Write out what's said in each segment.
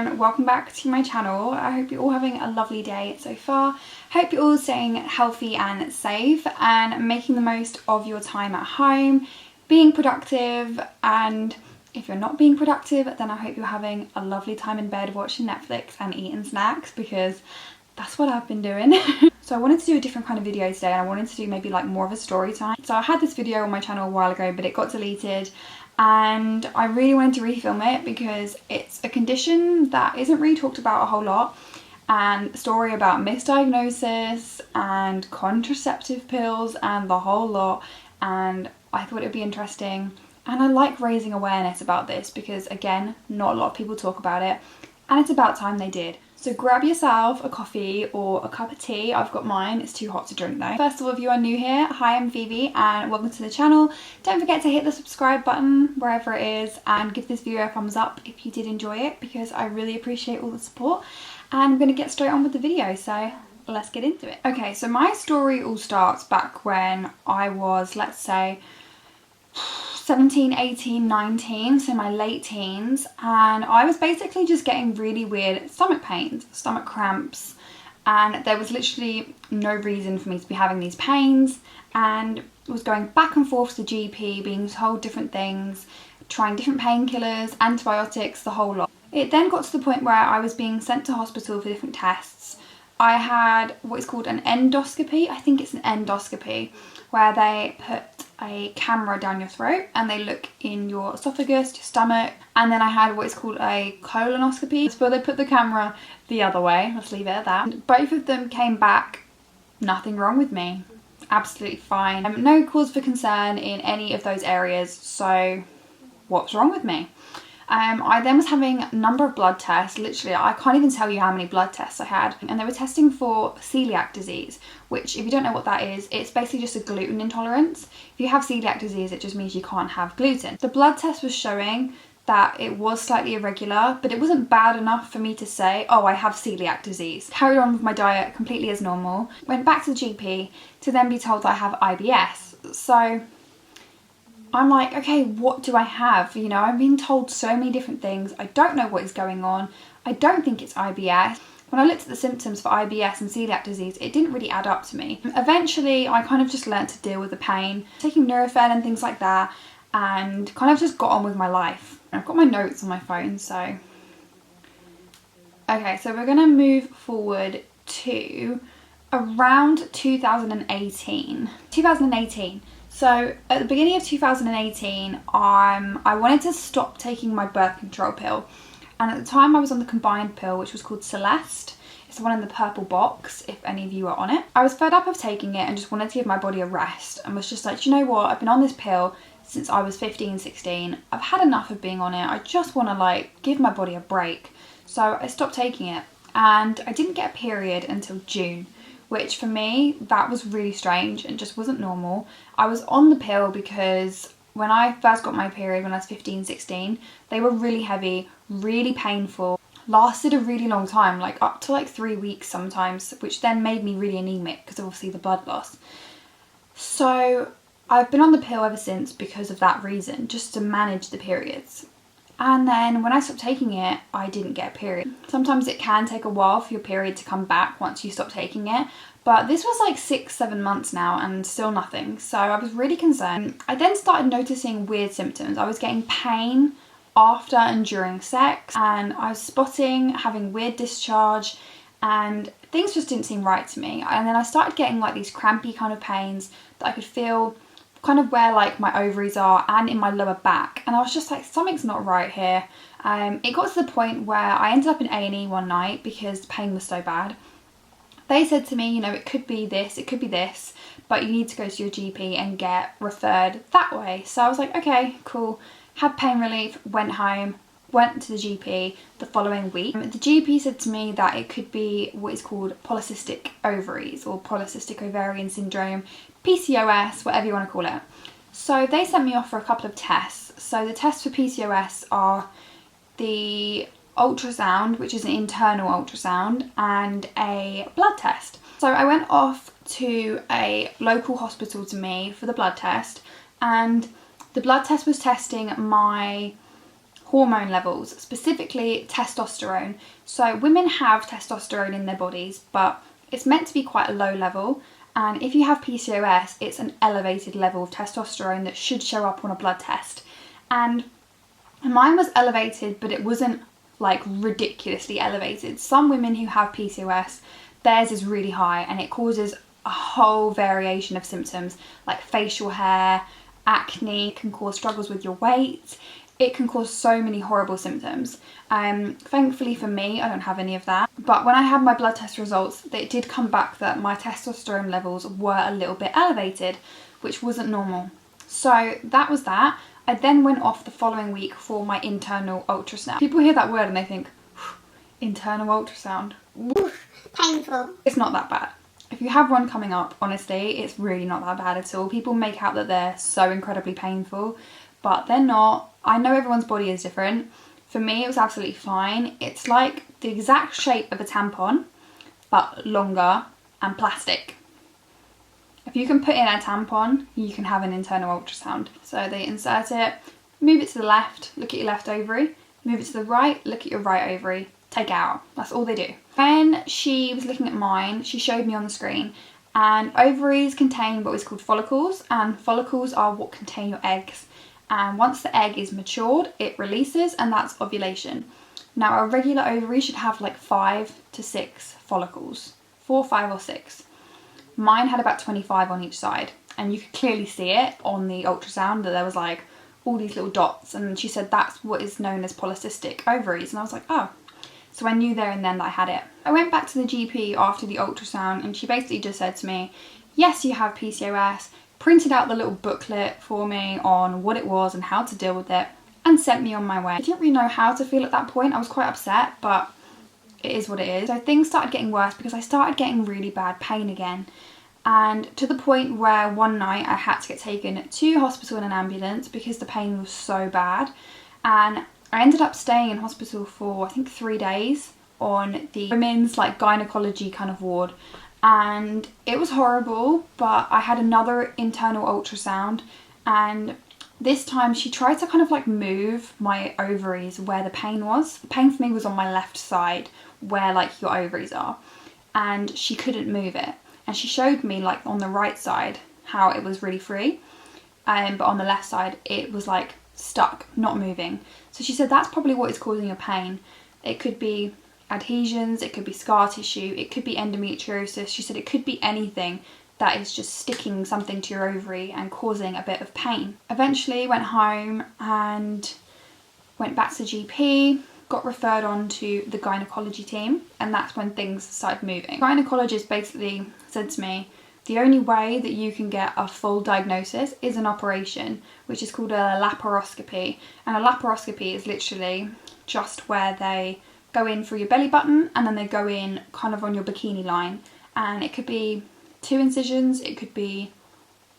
and welcome back to my channel. I hope you're all having a lovely day so far. Hope you're all staying healthy and safe and making the most of your time at home, being productive, and if you're not being productive, then I hope you're having a lovely time in bed watching Netflix and eating snacks, because that's what I've been doing. So I wanted to do a different kind of video today, and I wanted to do maybe like more of a story time. So I had this video on my channel a while ago, but it got deleted, and I really wanted to refilm it because it's a condition that isn't really talked about a whole lot, and a story about misdiagnosis and contraceptive pills and the whole lot, and I thought it would be interesting. And I like raising awareness about this because, again, not a lot of people talk about it, and it's about time they did. So grab yourself a coffee or a cup of tea. I've got mine, it's too hot to drink though. First of all, if you are new here, hi, I'm Phoebe and welcome to the channel. Don't forget to hit the subscribe button wherever it is and give this video a thumbs up if you did enjoy it, because I really appreciate all the support. And I'm going to get straight on with the video, so let's get into it. Okay, so my story all starts back when I was, let's say, 17, 18, 19, so my late teens, and I was basically just getting really weird stomach pains, stomach cramps, and there was literally no reason for me to be having these pains, and was going back and forth to the GP, being told different things, trying different painkillers, antibiotics, the whole lot. It then got to the point where I was being sent to hospital for different tests. I had what is called an endoscopy, I think it's an endoscopy, where they put a camera down your throat and they look in your esophagus, your stomach, and then I had what is called a colonoscopy, so they put the camera the other way, let's leave it at that. And both of them came back, nothing wrong with me, absolutely fine, no cause for concern in any of those areas, so what's wrong with me? I then was having a number of blood tests. Literally, I can't even tell you how many blood tests I had. And they were testing for celiac disease, which, if you don't know what that is, it's basically just a gluten intolerance. If you have celiac disease, it just means you can't have gluten. The blood test was showing that it was slightly irregular, but it wasn't bad enough for me to say, oh, I have celiac disease. Carried on with my diet completely as normal. Went back to the GP to then be told that I have IBS. So I'm like, okay, what do I have? You know, I've been told so many different things. I don't know what is going on. I don't think it's IBS. When I looked at the symptoms for IBS and celiac disease, it didn't really add up to me. Eventually, I kind of just learnt to deal with the pain, taking Nurofen and things like that, and kind of just got on with my life. I've got my notes on my phone, so. Okay, so we're gonna move forward to around 2018. 2018. So at the beginning of 2018, I wanted to stop taking my birth control pill, and at the time I was on the combined pill, which was called Celeste. It's the one in the purple box, if any of you are on it. I was fed up of taking it and just wanted to give my body a rest, and was just like, you know what, I've been on this pill since I was 15, 16. I've had enough of being on it. I just want to like give my body a break. So I stopped taking it, and I didn't get a period until June, which for me, that was really strange and just wasn't normal. I was on the pill because when I first got my period when I was 15, 16, they were really heavy, really painful, lasted a really long time, like up to like 3 weeks sometimes, which then made me really anemic because obviously the blood loss. So I've been on the pill ever since because of that reason, just to manage the periods. And then when I stopped taking it, I didn't get a period. Sometimes it can take a while for your period to come back once you stop taking it, but this was like 6-7 months now and still nothing. So I was really concerned. I then started noticing weird symptoms. I was getting pain after and during sex, and I was spotting, having weird discharge, and things just didn't seem right to me. And then I started getting like these crampy kind of pains that I could feel kind of where like my ovaries are and in my lower back, and I was just like, something's not right here. It got to the point where I ended up in A&E one night because the pain was so bad. They said to me, you know, it could be this, it could be this, but you need to go to your GP and get referred that way. So I was like, okay, cool. Had pain relief, went home, went to the GP the following week. The GP said to me that it could be what is called polycystic ovaries or polycystic ovarian syndrome, PCOS, whatever you want to call it. So they sent me off for a couple of tests. So the tests for PCOS are the ultrasound, which is an internal ultrasound, and a blood test. So I went off to a local hospital to me for the blood test, and the blood test was testing my hormone levels, specifically testosterone. So women have testosterone in their bodies, but it's meant to be quite a low level. And if you have PCOS, it's an elevated level of testosterone that should show up on a blood test. And mine was elevated, but it wasn't like ridiculously elevated. Some women who have PCOS, theirs is really high and it causes a whole variation of symptoms like facial hair, acne, it can cause struggles with your weight. It can cause so many horrible symptoms. Thankfully for me, I don't have any of that. But when I had my blood test results, it did come back that my testosterone levels were a little bit elevated, which wasn't normal. So that was that. I then went off the following week for my internal ultrasound. People hear that word and they think, internal ultrasound. Painful. It's not that bad. If you have one coming up, honestly, it's really not that bad at all. People make out that they're so incredibly painful, but they're not. I know everyone's body is different. For me, it was absolutely fine. It's like the exact shape of a tampon, but longer and plastic. If you can put in a tampon, you can have an internal ultrasound. So they insert it, move it to the left, look at your left ovary, move it to the right, look at your right ovary, take it out. That's all they do. When she was looking at mine, she showed me on the screen, and ovaries contain what is called follicles, and follicles are what contain your eggs. And once the egg is matured, it releases, and that's ovulation. Now a regular ovary should have like 5 to 6 follicles, 4, 5 or 6. Mine had about 25 on each side, and you could clearly see it on the ultrasound that there was like all these little dots, and she said that's what is known as polycystic ovaries, and I was like, oh. So I knew there and then that I had it. I went back to the GP after the ultrasound and she basically just said to me, yes, you have PCOS, printed out the little booklet for me on what it was and how to deal with it, and sent me on my way. I didn't really know how to feel at that point. I was quite upset, but it is what it is. So things started getting worse because I started getting really bad pain again. And to the point where one night I had to get taken to hospital in an ambulance because the pain was so bad. And I ended up staying in hospital for I think 3 days on the women's like gynecology kind of ward. And it was horrible, but I had another internal ultrasound, and this time she tried to kind of like move my ovaries where the pain was. The pain for me was on my left side where like your ovaries are, and she couldn't move it. And she showed me like on the right side how it was really free, but on the left side it was like stuck, not moving. So she said that's probably what is causing your pain. It could be adhesions, it could be scar tissue, it could be endometriosis. She said it could be anything that is just sticking something to your ovary and causing a bit of pain. Eventually went home and went back to GP, got referred on to the gynecology team, and that's when things started moving. The gynecologist basically said to me, the only way that you can get a full diagnosis is an operation, which is called a laparoscopy. And a laparoscopy is literally just where they go in through your belly button and then they go in kind of on your bikini line. And it could be 2 incisions, it could be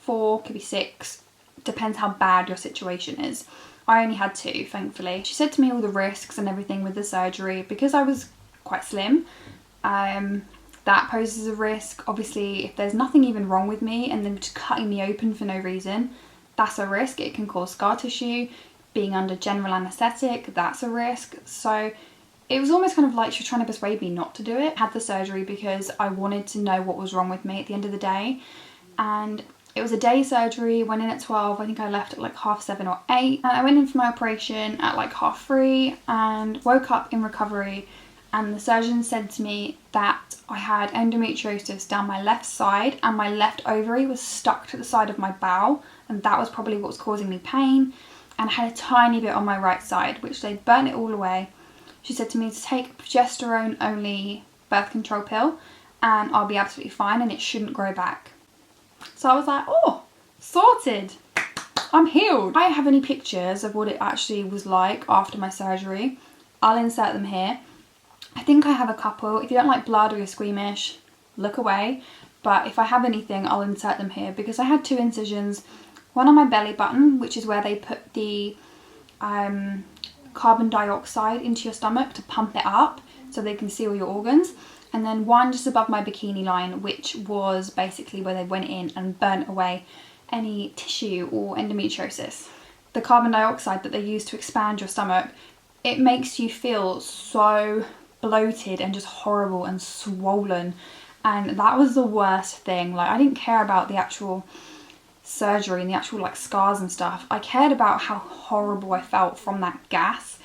4, it could be 6, depends how bad your situation is. I only had 2, thankfully. She said to me all the risks and everything with the surgery. Because I was quite slim, that poses a risk. Obviously, if there's nothing even wrong with me and then just cutting me open for no reason, that's a risk. It can cause scar tissue. Being under general anaesthetic, that's a risk. So it was almost kind of like she was trying to persuade me not to do it. I had the surgery because I wanted to know what was wrong with me at the end of the day. And it was a day surgery, went in at 12, I think I left at like 7:30 or 8. And I went in for my operation at like 3:30 and woke up in recovery, and the surgeon said to me that I had endometriosis down my left side and my left ovary was stuck to the side of my bowel, and that was probably what was causing me pain. And I had a tiny bit on my right side, which they'd burnt it all away. She said to me to take a progesterone only birth control pill and I'll be absolutely fine and it shouldn't grow back. So I was like, oh, sorted. I'm healed. I don't have any pictures of what it actually was like after my surgery. I'll insert them here. I think I have a couple. If you don't like blood or you're squeamish, look away. But if I have anything, I'll insert them here because I had 2 incisions. One on my belly button, which is where they put the carbon dioxide into your stomach to pump it up so they can see all your organs. And then one just above my bikini line, which was basically where they went in and burnt away any tissue or endometriosis. the carbon dioxide that they use to expand your stomach, it makes you feel so bloated and just horrible and swollen. And that was the worst thing. Like, I didn't care about the actual surgery and the actual like scars and stuff. I cared about how horrible I felt from that gas.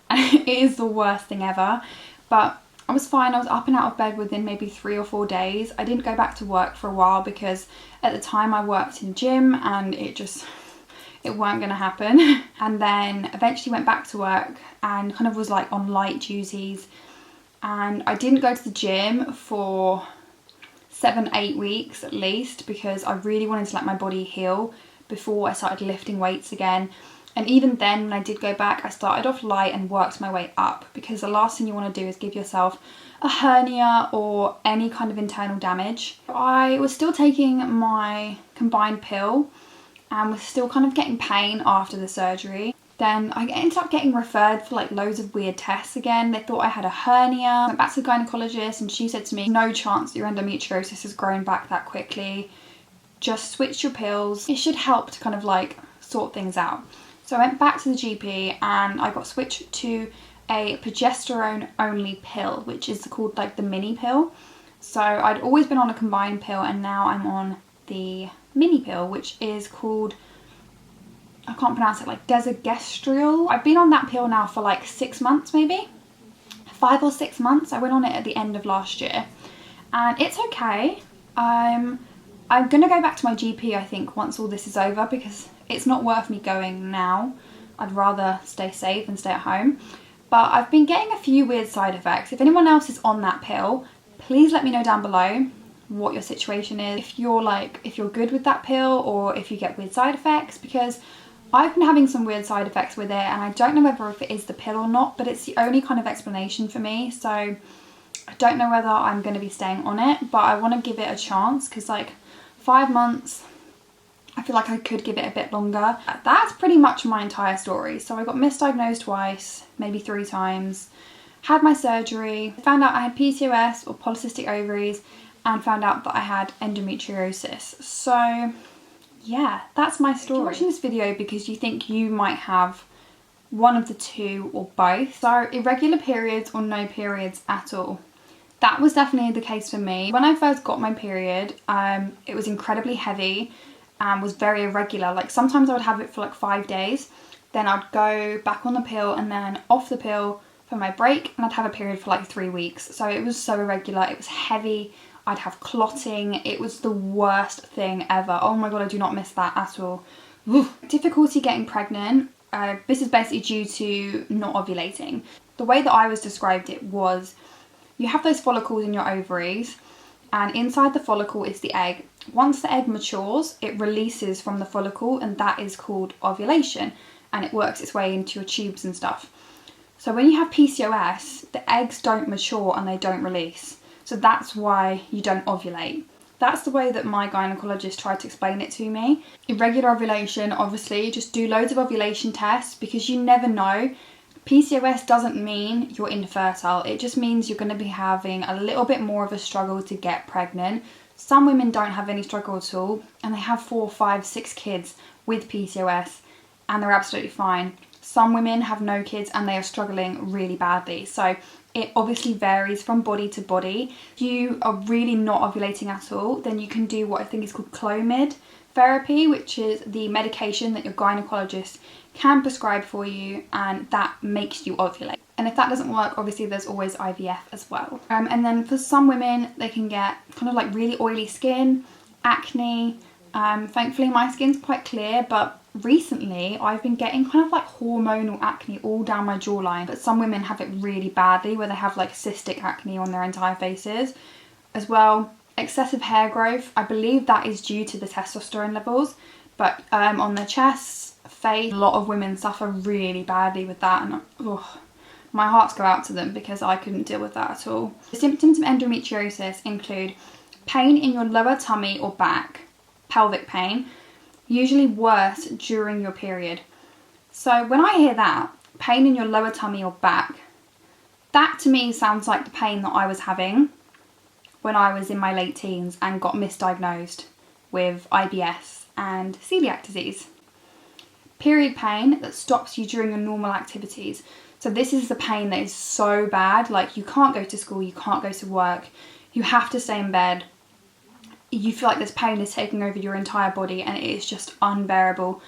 And it is the worst thing ever. But I was fine. I was up and out of bed within maybe 3 or 4 days. I didn't go back to work for a while because at the time I worked in gym and it weren't going to happen. And then eventually went back to work and kind of was like on light duties. And I didn't go to the gym for 7-8 weeks at least because I really wanted to let my body heal before I started lifting weights again. And even then, when I did go back, I started off light and worked my way up, because the last thing you want to do is give yourself a hernia or any kind of internal damage. I was still taking my combined pill and was still kind of getting pain after the surgery. Then I ended up getting referred for like loads of weird tests again. They thought I had a hernia. I went back to the gynecologist and she said to me, no chance that your endometriosis has grown back that quickly. Just switch your pills. It should help to kind of like sort things out. So I went back to the GP and I got switched to a progesterone only pill, which is called like the mini pill. So I'd always been on a combined pill and now I'm on the mini pill, which is called, I can't pronounce it, like desogestrel. I've been on that pill now for like 6 months, maybe 5 or 6 months. I went on it at the end of last year and it's okay. I'm gonna go back to my GP, I think, once all this is over, because it's not worth me going now. I'd rather stay safe and stay at home. But I've been getting a few weird side effects. If anyone else is on that pill, please let me know down below what your situation is. If you're good with that pill or if you get weird side effects, because I've been having some weird side effects with it and I don't know whether if it is the pill or not, but it's the only kind of explanation for me. So I don't know whether I'm going to be staying on it, but I want to give it a chance, because like 5 months, I feel like I could give it a bit longer. That's pretty much my entire story. So I got misdiagnosed twice, maybe 3 times, had my surgery, found out I had PCOS or polycystic ovaries, and found out that I had endometriosis. So yeah, that's my story. If you're watching this video because you think you might have one of the two or both, so irregular periods or no periods at all. That was definitely the case for me. When I first got my period, it was incredibly heavy and was very irregular. Like sometimes I would have it for like 5 days, then I'd go back on the pill and then off the pill for my break, and I'd have a period for like 3 weeks. So it was so irregular, it was heavy, I'd have clotting, it was the worst thing ever. Oh my god, I do not miss that at all. Oof. Difficulty getting pregnant, this is basically due to not ovulating. The way that I was described it was, you have those follicles in your ovaries and inside the follicle is the egg. Once the egg matures, it releases from the follicle and that is called ovulation, and it works its way into your tubes and stuff. So when you have PCOS, the eggs don't mature and they don't release. So that's why you don't ovulate. That's the way that my gynecologist tried to explain it to me. Irregular ovulation, obviously, just do loads of ovulation tests, because you never know. PCOS doesn't mean you're infertile. It just means you're going to be having a little bit more of a struggle to get pregnant. Some women don't have any struggle at all and they have 4, 5, 6 kids with PCOS and they're absolutely fine. Some women have no kids and they are struggling really badly. So it obviously varies from body to body. If you are really not ovulating at all, then you can do what I think is called Clomid therapy, which is the medication that your gynecologist can prescribe for you, and that makes you ovulate. And if that doesn't work, obviously there's always IVF as well. And then for some women, they can get kind of like really oily skin, acne. Thankfully my skin's quite clear, but recently I've been getting kind of like hormonal acne all down my jawline. But some women have it really badly, where they have like cystic acne on their entire faces as well. Excessive hair growth, I believe that is due to the testosterone levels, but on the chest, face, a lot of women suffer really badly with that, and my hearts go out to them because I couldn't deal with that at all. The symptoms of endometriosis include pain in your lower tummy or back, pelvic pain, usually worse during your period. So when I hear that, pain in your lower tummy or back, that to me sounds like the pain that I was having when I was in my late teens and got misdiagnosed with IBS and celiac disease. period pain that stops you during your normal activities. So this is the pain that is so bad, like you can't go to school, you can't go to work, you have to stay in bed. You feel like this pain is taking over your entire body and it is just unbearable.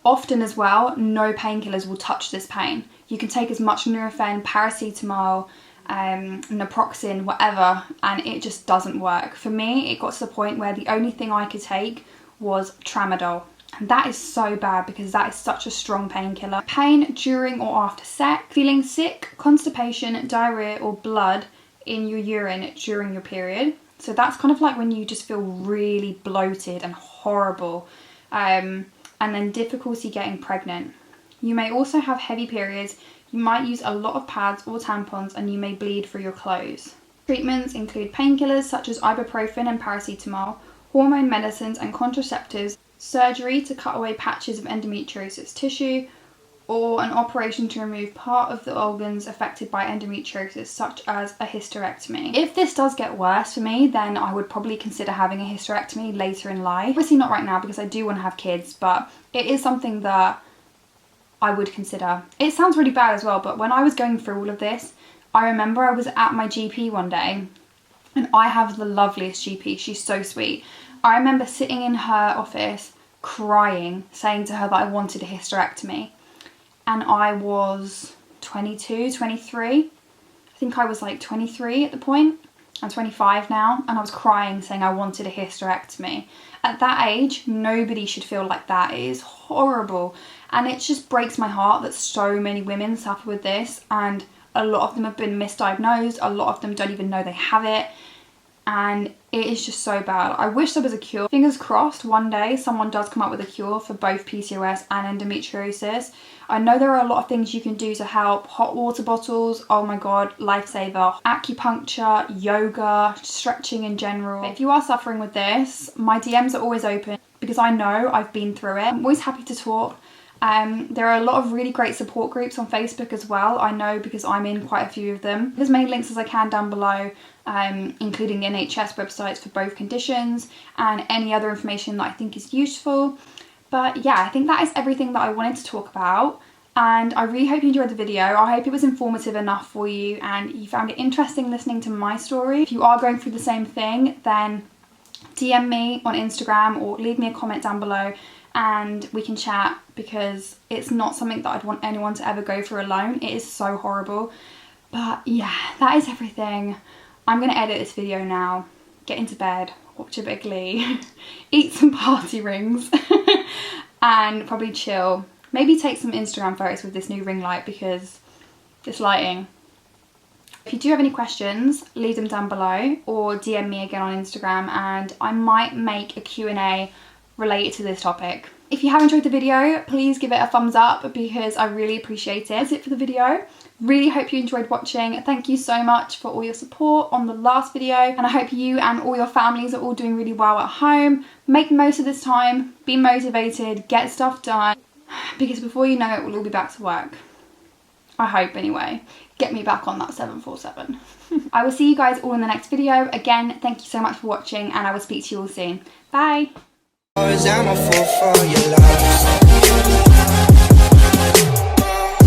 Often as well, no painkillers will touch this pain. You can take as much Nurofen, paracetamol, naproxen, whatever, and it just doesn't work. For me, it got to the point where the only thing I could take was tramadol. And that is so bad because that is such a strong painkiller. Pain during or after sex, feeling sick, constipation, diarrhea or blood in your urine during your period. So that's kind of like when you just feel really bloated and horrible. And then difficulty getting pregnant. You may also have heavy periods. You might use a lot of pads or tampons and you may bleed through your clothes. Treatments include painkillers such as ibuprofen and paracetamol, hormone medicines and contraceptives, surgery to cut away patches of endometriosis tissue, or an operation to remove part of the organs affected by endometriosis, such as a hysterectomy. If this does get worse for me, then I would probably consider having a hysterectomy later in life. Obviously not right now because I do want to have kids, but it is something that I would consider. It sounds really bad as well, but when I was going through all of this, I remember I was at my GP one day, and I have the loveliest GP, she's so sweet. I remember sitting in her office crying, saying to her that I wanted a hysterectomy. And I was 22, 23. I think I was like 23 at the point. I'm 25 now, and I was crying saying I wanted a hysterectomy. At that age, nobody should feel like that. It is horrible. And it just breaks my heart that so many women suffer with this, and a lot of them have been misdiagnosed. A lot of them don't even know they have it. And it is just so bad. I wish there was a cure. Fingers crossed one day someone does come up with a cure for both PCOS and endometriosis. I know there are a lot of things you can do to help. Hot water bottles, oh my god, lifesaver. Acupuncture, yoga, stretching in general. If you are suffering with this, my DMs are always open because I know I've been through it. I'm always happy to talk. There are a lot of really great support groups on Facebook as well. I know because I'm in quite a few of them. There's as many links as I can down below, including the NHS websites for both conditions and any other information that I think is useful. But yeah, I think that is everything that I wanted to talk about. And I really hope you enjoyed the video. I hope it was informative enough for you and you found it interesting listening to my story. If you are going through the same thing, then DM me on Instagram or leave me a comment down below and we can chat, because it's not something that I'd want anyone to ever go through alone. It is so horrible. But yeah, that is everything. I'm going to edit this video now, get into bed, watch a bit of Glee, eat some party rings and probably chill. Maybe take some Instagram photos with this new ring light because this lighting. If you do have any questions, leave them down below or DM me again on Instagram and I might make a Q&A related to this topic. If you have enjoyed the video, please give it a thumbs up because I really appreciate it. That's it for the video. Really hope you enjoyed watching. Thank you so much for all your support on the last video, and I hope you and all your families are all doing really well at home. Make the most of this time, be motivated, get stuff done, because before you know it, we'll all be back to work. I hope anyway. Get me back on that 747. I will see you guys all in the next video. Again, thank you so much for watching and I will speak to you all soon. Bye. I'm a fool for your love.